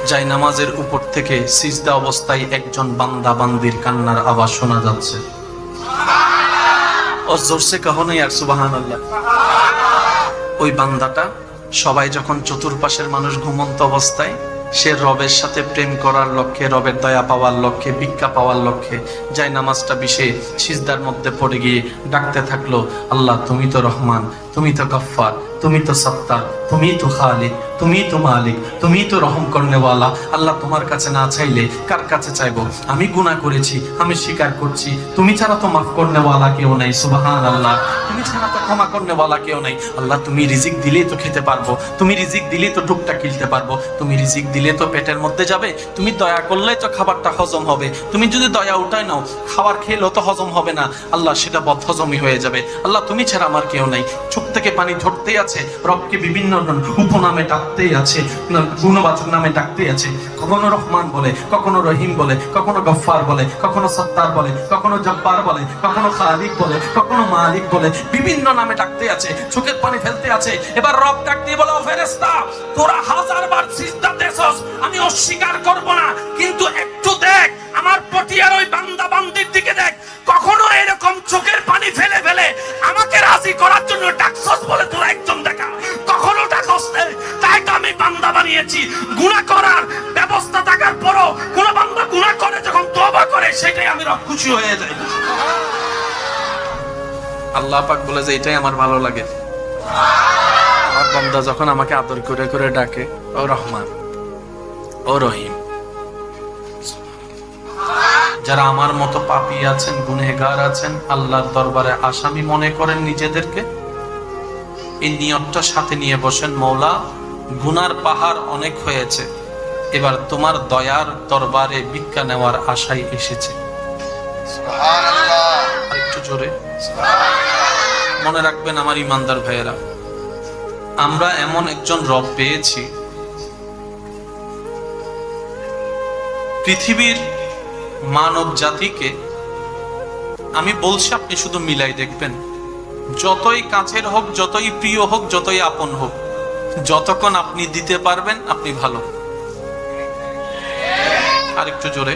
যাই নামাজের উপর থেকে সিজদা অবস্থায় একজন বান্দা বান্দির কান্নার আওয়াজ শোনা যাচ্ছে। ও জোরসে কহো না ইয়ার সুবহানাল্লাহ। ওই বান্দাটা সবাই যখন চতুর্পাশের মানুষ ঘুমন্ত অবস্থায়, সে রবের সাথে প্রেম করার লক্ষ্যে, রবের দয়া পাওয়ার লক্ষ্যে, ভিক্ষা পাওয়ার লক্ষ্যে যাই নামাজটা বিষে সিজদার মধ্যে পড়ে গিয়ে ডাকতে থাকলো, আল্লাহ তুমি তো রহমান, তুমি তো গফফার, তুমি তো সত্তার, তুমি তো খালিক, তুমি তো মালিক, তুমি তো রহম করনেওয়ালা। আল্লাহ তোমার কাছে না চাইলে কার কাছে চাইবো? আমি গুনাহ করেছি, আমি স্বীকার করছি, তুমি ছাড়া তো মাফ করনেওয়ালা কেউ নাই। সুবহানাল্লাহ। তুমি ছাড়া তো ক্ষমা করনেওয়ালা কেউ নাই। আল্লাহ তুমি রিজিক দিলেই তো খেতে পারবো, তুমি রিজিক দিলেই তো টুকটা কিনতে পারবো, তুমি রিজিক দিলে তো পেটের মধ্যে যাবে, তুমি দয়া করলেই তো খাবারটা হজম হবে, তুমি যদি দয়া উঠায় নাও খাবার খেলেও তো হজম হবে না, আল্লাহ সেটা বদহজমই হয়ে যাবে। আল্লাহ তুমি ছাড়া আমার কেউ নাই। চোখ থেকে পানি ঝরতেই আছে, রবকে বিভিন্ন উপনামে ডাকতেই আছে, গুণবাচক নামে ডাকতেই আছে। কখনো রহমান বলে, কখনো রহিম বলে, কখনো গফফার বলে, কখনো সত্তার বলে, কখনো জব্বার বলে, কখনো খালিক বলে, কখনো মালিক বলে, বিভিন্ন নামে ডাকতে আছে, চোখের পানি ফেলতে আছে। এবার রব ডাক দিয়ে বলে, ও ফেরেশতা, তোরা 1000 বার সিজদা দেছস, আমি অস্বীকার করব না, কিন্তু একটু দেখ আমার পটিয়ার ওই বান্দা বান্দির দিকে দেখ, কখনো এরকম চোখের পানি ফেলে ফেলে আমাকে রাজি করার জন্য ডাকছস বলে তোরা একজন দেখা, কখনো ডাকস না। তাই তো আমি বান্দা বানিয়েছি। গুনাহ করার ব্যবস্থা থাকার পরও কোন বান্দা গুনাহ করে যখন তওবা করে, সেটাই আমি রব খুশি হয়ে যাই। আল্লাহ পাক বলে যে এটাই আমার ভালো লাগে, আমার বান্দা যখন আমাকে আদর করে করে ডাকে, ও রহমান, ও রহিম। যারা আমার মতো পাপী আছেন, গুনহগার আছেন, আল্লাহর দরবারে আসামি মনে করেন নিজেদেরকে, এই নিয়তটা সাথে নিয়ে বসেন, মওলা গুনার পাহাড় অনেক হয়েছে, এবার তোমার দয়ার দরবারে ভিক্ষা নেওয়ার আশায় এসেছে। সুবহানাল্লাহ। আরেকটু জোরে সুবহানাল্লাহ। মনে রাখবেন আমার ইমানদার ভাইয়েরা, আমরা এমন একজন রব পেয়েছি, পৃথিবীর মানব জাতিকে আমি বলছি, আপনি শুধু মিলাই দেখবেন, যতই কাছের হোক, যতই প্রিয় হোক, যতই আপন হোক, যতক্ষণ আপনি দিতে পারবেন আপনি ভালো। আর একটু জোরে।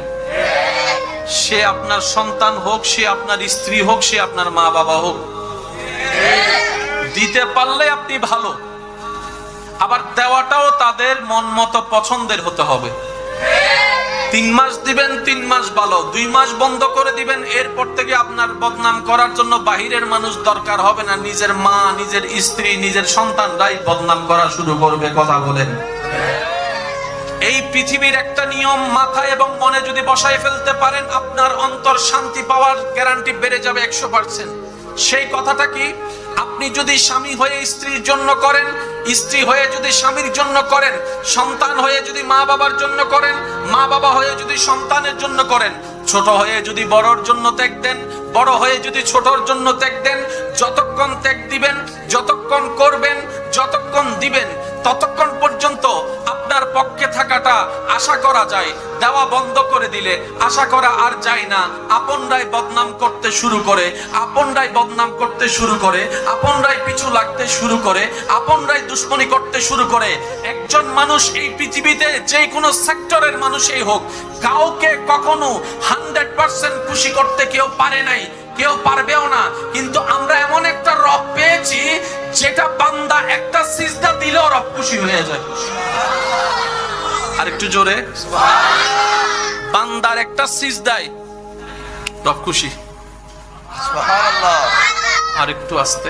সে আপনার সন্তান হোক, সে আপনার স্ত্রী হোক, সে আপনার মা বাবা হোক, দিতে পারলে আপনি ভালো। আবার দেওয়াটাও তাদের মন মতো পছন্দের হতে হবে। 3 মাস দিবেন, 3 মাস ভালো, 2 মাস বন্ধ করে দিবেন, এরপর থেকে আপনার বদনাম করার জন্য বাহিরের মানুষ দরকার হবে না, নিজের মা, নিজের স্ত্রী, নিজের সন্তানরাই বদনাম করা শুরু করবে। কথা বলেন। এই পৃথিবীর একটা নিয়ম মাথায় এবং মনে যদি বসায় ফেলতে পারেন, আপনার অন্তর শান্তি পাওয়ার গ্যারান্টি বেড়ে যাবে 100%। সেই কথাটা কি? আপনি যদি স্বামী হয়ে স্ত্রীর জন্য করেন, স্ত্রী হয়ে যদি স্বামীর জন্য করেন, সন্তান হয়ে যদি মা বাবার জন্য করেন, মা বাবা হয়ে যদি সন্তানের জন্য করেন, ছোট হয়ে যদি বড়র জন্য ত্যাগ দেন, বড় হয়ে যদি ছোটর জন্য ত্যাগ দেন, যতক্ষণ ত্যাগ দিবেন, যতক্ষণ করবেন, যতক্ষণ দিবেন, ততক্ষণ পর্যন্ত আপনার পক্ষে থাকাটা আশা করা যায়। দেওয়া বন্ধ করে দিলে আশা করা আর যায় না। আপনরাই বদনাম করতে শুরু করে, আপনরাই বদনাম করতে শুরু করে, আপনরাই পিছু লাগতে শুরু করে, আপনরাই দুশ্মনী করতে শুরু করে। একজন মানুষ এই পৃথিবীতে যে কোনো সেক্টরের মানুষই হোক, কাউকে কখনো 100% খুশি করতে কেউ পারে নাই, কেউ পারবেও না। কিন্তু আমরা এমন একটা রব পেয়েছি, যেটা বান্দা একটা সিজদা দিলেও রব খুশি হয়ে যায়। আর একটু জোরে। বান্দার একটা সিজদায় রব খুশি। সুবহানাল্লাহ। আর একটু আস্তে।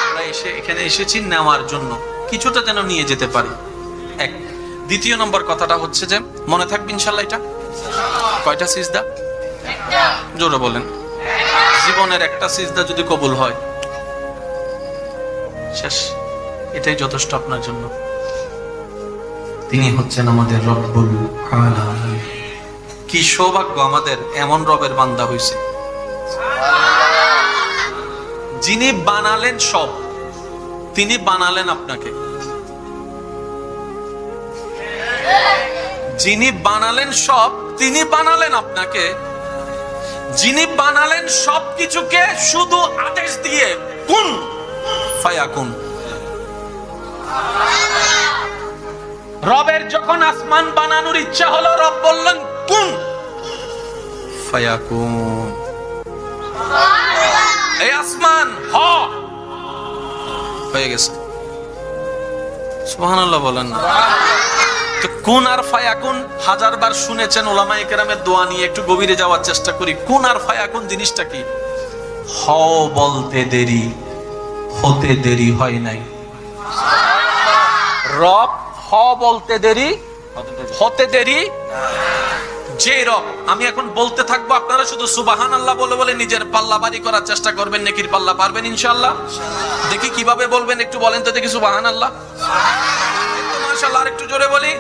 আমরা এখানে এসেছি নেওয়ার জন্য, কিছুটা যেন নিয়ে যেতে পারি। এক। দ্বিতীয় নম্বর কথাটা হচ্ছে যে, মনে থাকবে ইনশাআল্লাহ, এটা কয়টা সিজদা? একটা। জোরে বলেন। জীবনের একটা সিজদা যদি কবুল হয়, শেষ, এটাই যথেষ্ট আপনার জন্য। তিনি হচ্ছেন আমাদের রব্বুল আলামিন। কি সৌভাগ্য আমাদের, এমন রবের বান্দা হইছে, যিনি বানালেন সব। তিনি বানালেন আপনাকে, যিনি বানালেন সব, তিনি বানালেন আপনাকে, যিনি বানালেন সবকিছুকে শুধু আদেশ দিয়ে কুন ফায়াকুন। রবের যখন আসমান বানানোর ইচ্ছা হলো, রব বললেন কুন ফায়াকুন। এই আসমান হ, হয়ে গেছে। সুবহানাল্লাহ বলেন না? তো কুন আর ফায়াকুন হাজারবার শুনেছেন উলামায়ে কেরামের দোয়া নিয়ে, একটু গভীরে যাওয়ার চেষ্টা করি। কুন আর ফায়াকুন জিনিসটা কি? হ বলতে দেরি, হতে দেরি হয় নাই। রব হ বলতে দেরি, হতে দেরি। যে রব, আমি এখন বলতে থাকবো, আপনারা শুধু সুবহানাল্লাহ বলে বলে নিজের পাল্লা ভারী করার চেষ্টা করবেন। নেকির পাল্লা পারবেন ইনশাআল্লাহ? দেখি কিভাবে বলবেন, একটু বলেন তো দেখি। সুবহানাল্লাহ, মাশাআল্লাহ, আর একটু জোরে বলি।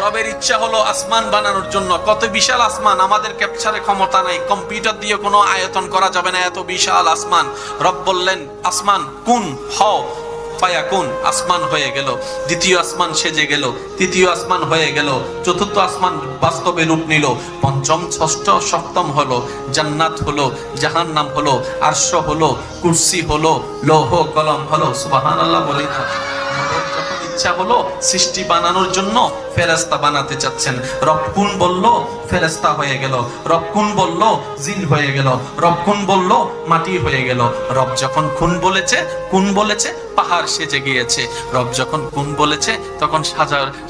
রবের ইচ্ছা হলো আসমান বানানোর জন্য। কত বিশাল আসমান, আমাদের ক্যাপচারে ক্ষমতা নাই, কম্পিউটার দিয়ে কোনো আয়তন করা যাবে না, এত বিশাল আসমান। রব বললেন আসমান কুন হও, ফায়াকুন, আসমান হয়ে গেল। দ্বিতীয় আসমান সেজে গেল, তৃতীয় আসমান হয়ে গেল, চতুর্থ আসমান বাস্তবে রূপ নিল, পঞ্চম ষষ্ঠ সপ্তম হলো, জান্নাত হলো, জাহান্নাম হলো, আরশ হলো, কুরসি হলো, লৌহ কলম হলো। সুবহানাল্লাহ বলি না? যখন ইচ্ছা হলো সৃষ্টি বানানোর জন্য ফেরেশতা বানাতে চাচ্ছেন, রব কুন বলল, ফেরেশতা হয়ে গেল। রব কুন বলল, জিন হয়ে গেল। রব কুন বলল, মাটি হয়ে গেল। রব যখন কুন বলেছে পাহাড় সেজে গিয়েছে। রব যখন কুন বলেছে তখন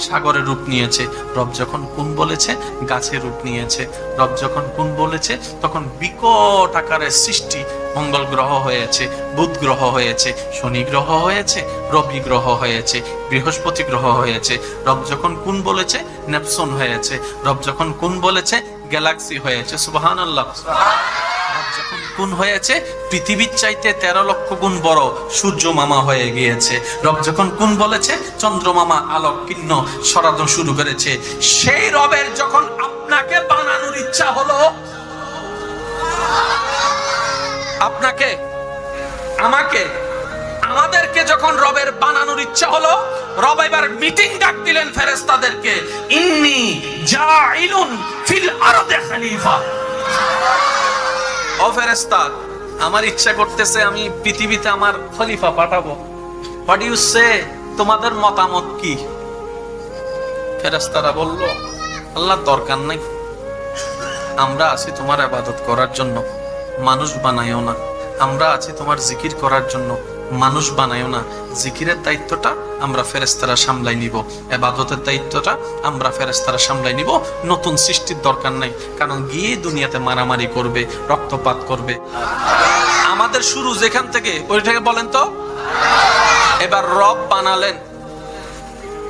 সাগরের রূপ নিয়েছে। রব যখন কুন বলেছে গাছের রূপ নিয়েছে। রব যখন কুন বলেছে তখন বিকট আকারের সৃষ্টি। মঙ্গল গ্রহ হয়েছে, বুধ গ্রহ হয়েছে, শনি গ্রহ হয়েছে, রবি গ্রহ হয়েছে, বৃহস্পতি গ্রহ হয়েছে। রব যখন কুন বলেছে নেপচুন হয়েছে। রব যখন কুন বলেছে গ্যালাক্সি হয়েছে। সুবহানাল্লাহ। যখন গুণ হয়েছে পৃথিবীর চাইতে 13 লক্ষ গুণ বড় সূর্য মামা হয়ে গিয়েছে। রব যখন কোন বলেছে চন্দ্রমামা আলোক কিন্ন সরানো শুরু করেছে। সেই রবের যখন আপনাকে বানানোর ইচ্ছা হলো, আপনাকে, আমাকে, আমাদেরকে যখন রবের বানানোর ইচ্ছা হলো, রব এবার মিটিং ডাক দিলেন ফেরেশতাদেরকে। ইন্নী জাইলুন ফিল আরদি খলিফা। ও ফেরেশতা, আমার ইচ্ছা করতেছে আমি পৃথিবীতে আমার খলিফা পাঠাবো। হোয়াট ইউ সে? তোমাদের মতামত কি? ফেরেশতারা বলল, আল্লাহ দরকার নাই, আমরা আছি তোমার ইবাদত করার জন্য, মানুষ বানাইও না। আমরা আছি তোমার জিকির করার জন্য, মানুষ বানাইও না। জিকিরের দায়িত্বটা আমরা ফেরেশতারা সামলাই নিব, ইবাদতের দায়িত্বটা আমরা ফেরেশতারা সামলাই নিব। নতুন সৃষ্টির দরকার নাই, কারণ গিয়ে দুনিয়াতে মারামারি করবে, রক্তপাত করবে। আমাদের শুরু যেখান থেকে, ওইটাকে বলেন তো। এবার রব বানালেন,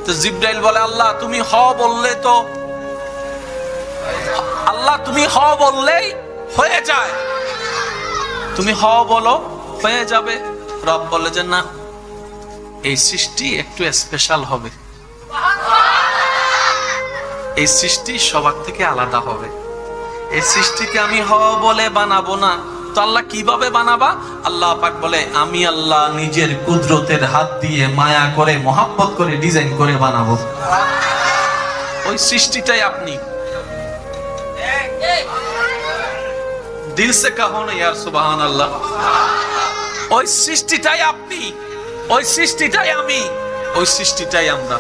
তো জিবরাইল বলে, আল্লাহ তুমি হ বললে তো, আল্লাহ তুমি হ বললেই হয়ে যায়, তুমি হ বলো হয়ে যাবে। রব বলে যে না, এই সৃষ্টি একটু স্পেশাল হবে, এই সৃষ্টি সবার থেকে আলাদা হবে। এই সৃষ্টিকে আমি হ বলে বানাবো না। তো আল্লাহ কিভাবে বানাবা? আল্লাহ পাক বলে, আমি আল্লাহ নিজের কুদরতের হাত দিয়ে মায়া করে মহাব্বত করে ডিজাইন করে বানাবো। ওই সৃষ্টিটাই আপনি। দিল সে কাহো না ইয়ার সুবহানাল্লাহ। ওই সৃষ্টিটাই আপনি, ওই সৃষ্টিটাই আমি, ওই সৃষ্টিটাই আমরা।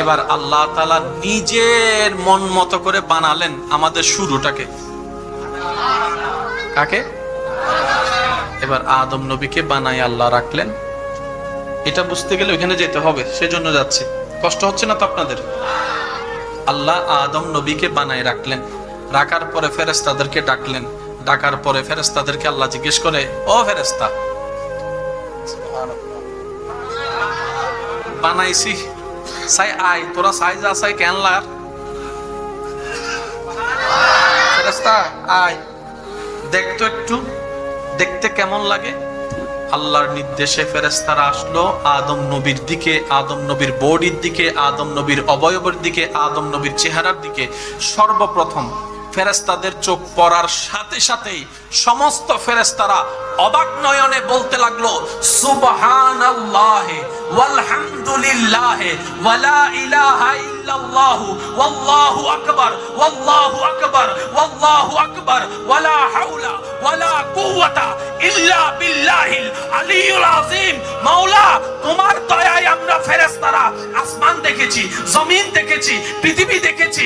এবার আল্লাহ তাআলা নিজের মন মতো করে বানালেন আমাদের শুরুটাকে। কাকে? এবার আদম নবীকে বানায় আল্লাহ রাখলেন। এটা বুঝতে গেলে ওখানে যেতে হবে, সেজন্য যাচ্ছি। কষ্ট হচ্ছে না তো আপনাদের? আল্লাহ আদম নবীকে বানায় রাখলেন, রাখার পরে ফেরেশতাদেরকে ডাকলেন। ডাকার পরে ফেরেশতাদেরকে আল্লাহ জিজ্ঞেস করে, ও ফেরেশতা, বানাইছি সাই আই, তোরা সাই যা সাই কেন লাগ? ফেরেশতা আয়, দেখতো একটু, দেখতে কেমন লাগে? আল্লাহর নির্দেশে ফেরেশতারা আসলো আদম নবীর দিকে, আদম নবীর বডির দিকে, আদম নবীর অবয়বের দিকে, আদম নবীর চেহারার দিকে। সর্বপ্রথম ফেরেশতাদের চোখ পড়ার সাথে সাথেই সমস্ত ফেরেশতারা অবাক নয়নে বলতে লাগলো, সুবহানাল্লাহি ওয়ালহামদুলিল্লাহি ওয়ালা ইলাহা ইল্লাল্লাহু ওয়াল্লাহু আকবার ওয়াল্লাহু আকবার ওয়াল্লাহু আকবার ওয়ালা হাওলা ওয়ালা কুওয়াতা ইল্লা বিল্লাহিল আলিয়্যুল আযীম। মাওলা, তোমার দয়ায় আমরা ফেরেশতারা আসমান দেখেছি, জমিন দেখেছি, পৃথিবী দেখেছি।